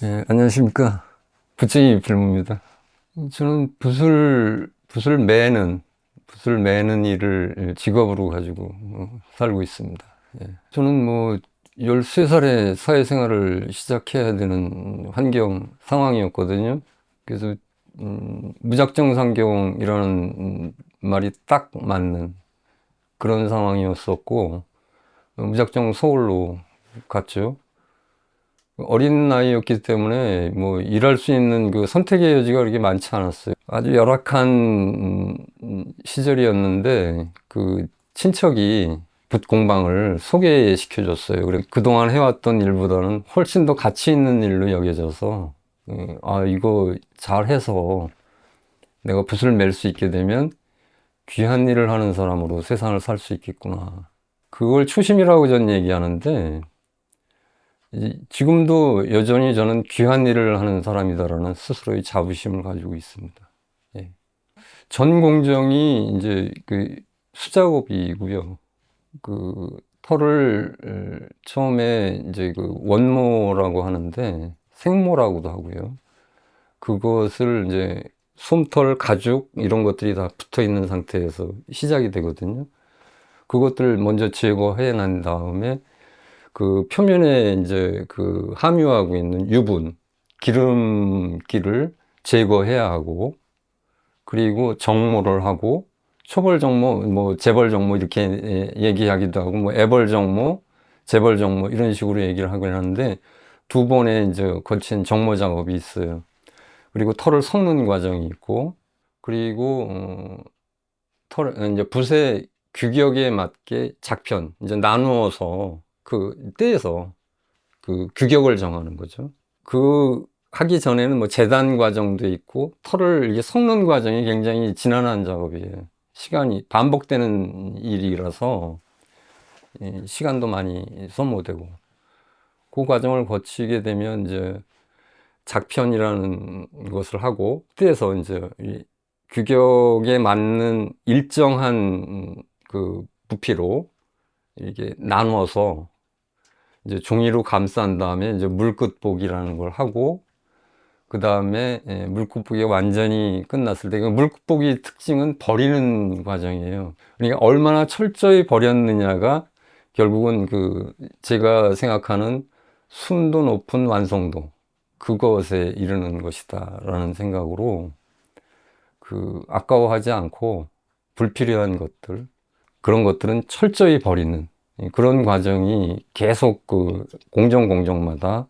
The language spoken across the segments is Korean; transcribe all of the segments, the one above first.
예, 안녕하십니까. 부채이 필모입니다. 저는 붓을 매는 일을 직업으로 가지고 살고 있습니다. 예. 저는 뭐 13살에 사회생활을 시작해야 되는 상황이었거든요. 그래서 무작정 상경이라는 말이 딱 맞는 그런 상황이었었고, 무작정 서울로 갔죠. 어린 나이였기 때문에 뭐 일할 수 있는 그 선택의 여지가 그렇게 많지 않았어요. 아주 열악한 시절이었는데 그 친척이 붓 공방을 소개시켜 줬어요. 그래 그동안 해왔던 일보다는 훨씬 더 가치 있는 일로 여겨져서 아 이거 잘해서 내가 붓을 맬 수 있게 되면 귀한 일을 하는 사람으로 세상을 살 수 있겠구나. 그걸 초심이라고 전 얘기하는데 지금도 여전히 저는 귀한 일을 하는 사람이다라는 스스로의 자부심을 가지고 있습니다. 예. 전 공정이 이제 그 수작업이고요. 그 털을 처음에 이제 그 원모라고 하는데 생모라고도 하고요. 그것을 이제 솜털, 가죽 이런 것들이 다 붙어 있는 상태에서 시작이 되거든요. 그것들 먼저 제거해 난 다음에 그 표면에 이제 그 함유하고 있는 유분, 기름기를 제거해야 하고, 그리고 정모를 하고, 초벌 정모, 뭐 재벌 정모 이렇게 얘기하기도 하고, 뭐 애벌 정모, 재벌 정모 이런 식으로 얘기를 하긴 하는데 두 번에 이제 거친 정모 작업이 있어요. 그리고 털을 섞는 과정이 있고, 그리고 이제 붓의 규격에 맞게 작편 이제 나누어서 그 떼에서 그 규격을 정하는 거죠. 그 하기 전에는 뭐 재단 과정도 있고 털을 이게 섞는 과정이 굉장히 지난한 작업이에요. 시간이 반복되는 일이라서 시간도 많이 소모되고 그 과정을 거치게 되면 이제 작편이라는 것을 하고 그때에서 이제 이 규격에 맞는 일정한 그 부피로 이렇게 나누어서 이제 종이로 감싼 다음에 이제 물끝보기라는 걸 하고 그 다음에 물끝보기가 완전히 끝났을 때 그 물끝보기 특징은 버리는 과정이에요. 그러니까 얼마나 철저히 버렸느냐가 결국은 그 제가 생각하는 순도 높은 완성도 그것에 이르는 것이다라는 생각으로 그 아까워하지 않고 불필요한 것들 그런 것들은 철저히 버리는 그런 과정이 계속 그 공정마다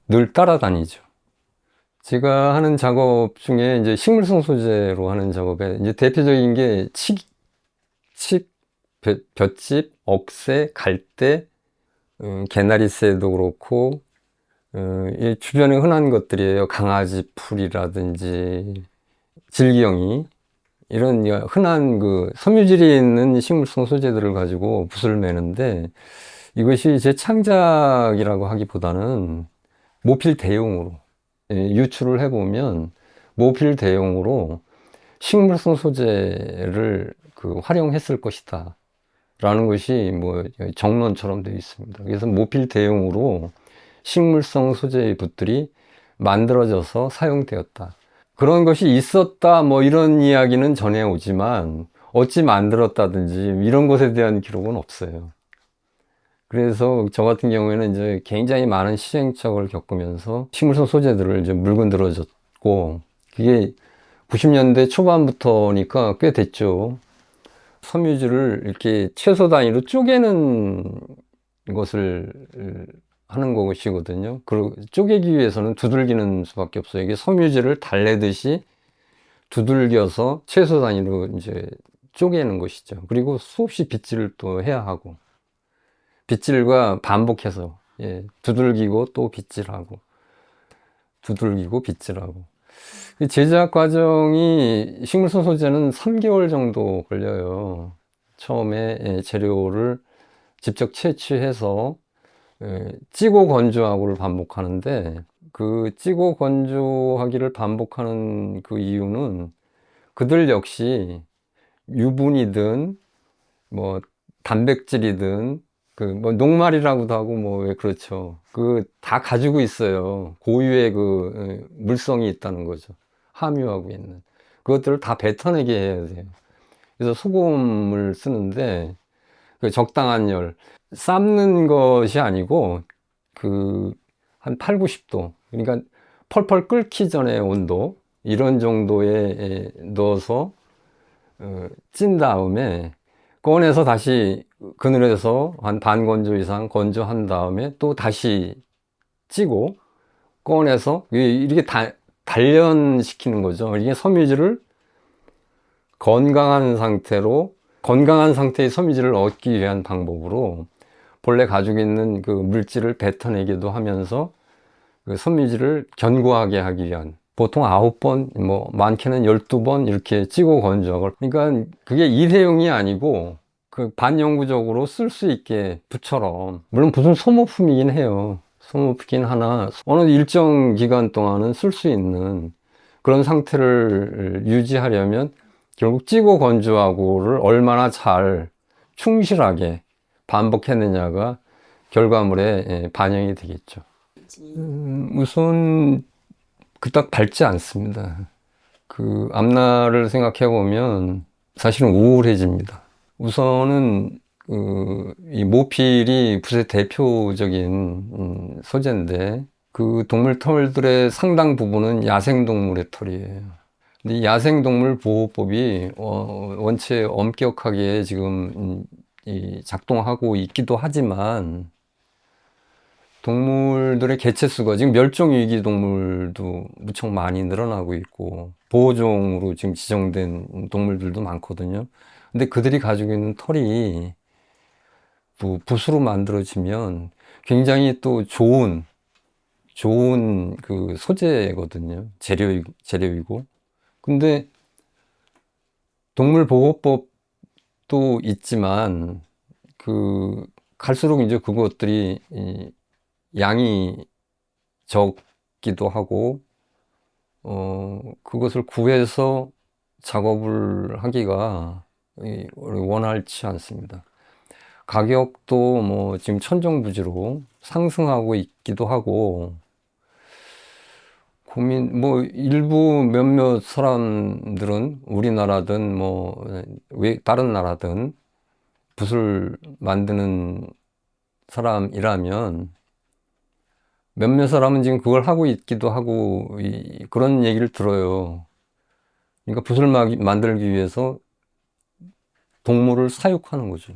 늘 따라다니죠. 제가 하는 작업 중에 이제 식물성 소재로 하는 작업에 이제 대표적인 게 볏짚, 억새, 갈대, 개나리새도 그렇고, 이 주변에 흔한 것들이에요. 강아지 풀이라든지, 질기영이. 이런 흔한 그 섬유질이 있는 식물성 소재들을 가지고 붓을 매는데 이것이 제 창작이라고 하기보다는 모필 대용으로 유출을 해보면 모필 대용으로 식물성 소재를 그 활용했을 것이다 라는 것이 뭐 정론처럼 되어 있습니다. 그래서 모필 대용으로 식물성 소재의 붓들이 만들어져서 사용되었다. 그런 것이 있었다 뭐 이런 이야기는 전해오지만 어찌 만들었다든지 이런 것에 대한 기록은 없어요. 그래서 저 같은 경우에는 이제 굉장히 많은 시행착오를 겪으면서 식물성 소재들을 이제 물건들어졌고 그게 90년대 초반부터니까 꽤 됐죠. 섬유질을 이렇게 채소 단위로 쪼개는 것을 하는 것이거든요. 그리고 쪼개기 위해서는 두들기는 수밖에 없어요. 이게 섬유질을 달래듯이 두들겨서 채소 단위로 이제 쪼개는 것이죠. 그리고 수없이 빗질을 또 해야 하고 빗질과 반복해서 두들기고 또 빗질하고 두들기고 빗질하고 제작 과정이 식물성 소재는 3개월 정도 걸려요. 처음에 재료를 직접 채취해서 찌고 건조하고를 반복하는데 그 찌고 건조하기를 반복하는 그 이유는 그들 역시 유분이든 뭐 단백질이든 그 뭐 녹말이라고도 하고 뭐 왜 그렇죠. 그 다 가지고 있어요. 고유의 그 물성이 있다는 거죠. 함유하고 있는 그것들을 다 뱉어내게 해야 돼요. 그래서 소금을 쓰는데 그 적당한 열, 삶는 것이 아니고 그 한 8, 90도, 그러니까 펄펄 끓기 전에 온도 이런 정도에 넣어서 찐 다음에 꺼내서 다시 그늘에서 한 반건조 이상 건조한 다음에 또 다시 찌고 꺼내서 이렇게 단련시키는 거죠. 이게 섬유질을 건강한 상태로, 건강한 상태의 섬유질을 얻기 위한 방법으로 본래 가지고 있는 그 물질을 뱉어내기도 하면서 그 섬유질을 견고하게 하기 위한, 보통 9번, 뭐 많게는 12번 이렇게 찌고 건조하고, 그러니까 그게 일회용이 아니고 그 반영구적으로 쓸 수 있게 부처럼, 물론 무슨 소모품이긴 해요. 소모품이긴 하나 어느 일정 기간 동안은 쓸 수 있는 그런 상태를 유지하려면 결국 찌고 건조하고를 얼마나 잘 충실하게 반복했느냐가 결과물에 반영이 되겠죠. 우선 그닥 밝지 않습니다. 그 앞날을 생각해 보면 사실은 우울해집니다. 우선은 이 모필이 붓의 대표적인 소재인데 그 동물 털들의 상당 부분은 야생동물의 털이에요. 근데 이 야생동물 보호법이 원체 엄격하게 지금 이 작동하고 있기도 하지만 동물들의 개체수가 지금 멸종위기 동물도 무척 많이 늘어나고 있고 보호종으로 지금 지정된 동물들도 많거든요. 근데 그들이 가지고 있는 털이 붓으로 만들어지면 굉장히 또 좋은 그 소재거든요. 재료이고. 근데 동물보호법도 있지만 그 갈수록 이제 그것들이 양이 적기도 하고 그것을 구해서 작업을 하기가 원활치 않습니다. 가격도 뭐 지금 천정부지로 상승하고 있기도 하고 뭐 일부 몇몇 사람들은 우리나라든 뭐 다른 나라든 붓을 만드는 사람이라면 몇몇 사람은 지금 그걸 하고 있기도 하고 그런 얘기를 들어요. 그러니까 붓을 만들기 위해서 동물을 사육하는 거죠.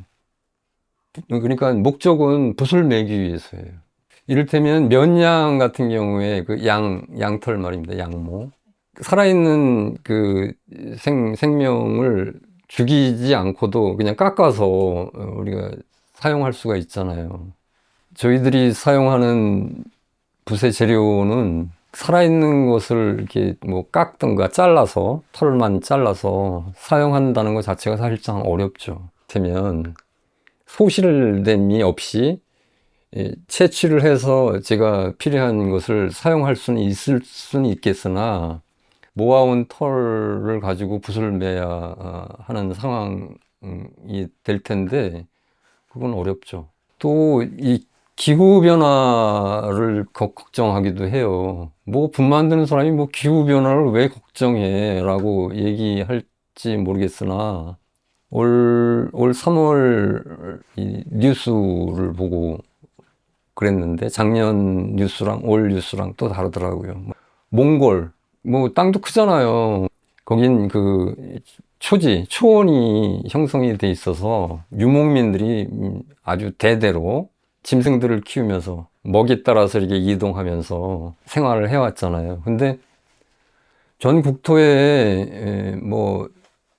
그러니까 목적은 붓을 매기 위해서예요. 이를테면 면양 같은 경우에 그 양털 말입니다. 양모. 살아있는 그 생명을 죽이지 않고도 그냥 깎아서 우리가 사용할 수가 있잖아요. 저희들이 사용하는 붓의 재료는 살아있는 것을 이렇게 뭐 깎든가 잘라서 털만 잘라서 사용한다는 것 자체가 사실상 어렵죠. 되면 소실됨이 없이 채취를 해서 제가 필요한 것을 사용할 수는 있을 수는 있겠으나 모아온 털을 가지고 붓을 매야 하는 상황이 될 텐데 그건 어렵죠. 또 이 기후변화를 걱정하기도 해요. 뭐 붓 만드는 사람이 뭐 기후변화를 왜 걱정해 라고 얘기할지 모르겠으나 올 3월 뉴스를 보고 그랬는데 작년 뉴스랑 올 뉴스랑 또 다르더라고요. 몽골, 뭐 땅도 크잖아요. 거긴 그 초원이 형성이 돼 있어서 유목민들이 아주 대대로 짐승들을 키우면서 먹이 따라서 이렇게 이동하면서 생활을 해왔잖아요. 근데 전 국토에 뭐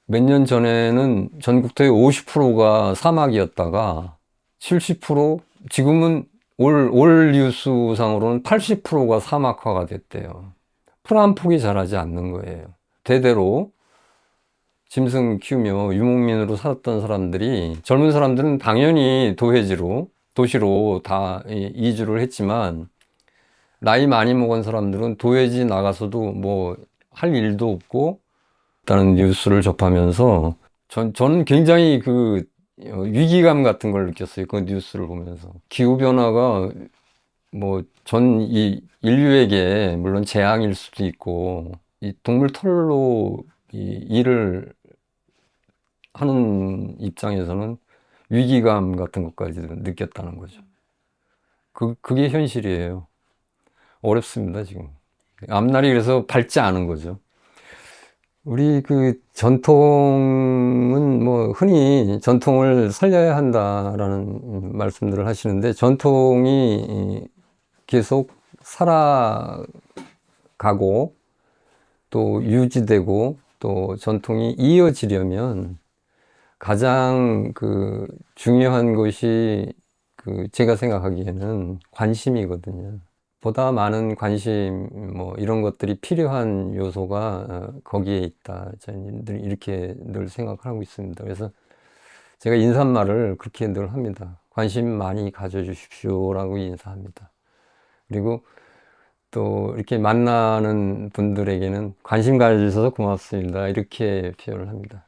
몇 년 전에는 전 국토의 50%가 사막이었다가 70%, 지금은 올 뉴스상으로는 80%가 사막화가 됐대요. 풀 한 폭이 자라지 않는 거예요. 대대로 짐승 키우며 유목민으로 살았던 사람들이, 젊은 사람들은 당연히 도시로 다 이주를 했지만 나이 많이 먹은 사람들은 도회지 나가서도 뭐 할 일도 없고 있다는 뉴스를 접하면서 저는 굉장히 그 위기감 같은 걸 느꼈어요. 그 뉴스를 보면서. 기후변화가 뭐 이 인류에게 물론 재앙일 수도 있고, 이 동물 털로 이 일을 하는 입장에서는 위기감 같은 것까지 느꼈다는 거죠. 그게 현실이에요. 어렵습니다, 지금. 앞날이 그래서 밝지 않은 거죠. 우리 그 전통은 뭐 흔히 전통을 살려야 한다라는 말씀들을 하시는데, 전통이 계속 살아가고 또 유지되고 또 전통이 이어지려면 가장 그 중요한 것이 제가 생각하기에는 관심이거든요. 보다 많은 관심, 뭐, 이런 것들이 필요한 요소가 거기에 있다. 저는 늘 이렇게 늘 생각을 하고 있습니다. 그래서 제가 인사말을 그렇게 늘 합니다. 관심 많이 가져주십시오라고 인사합니다. 그리고 또 이렇게 만나는 분들에게는 관심 가져주셔서 고맙습니다. 이렇게 표현을 합니다.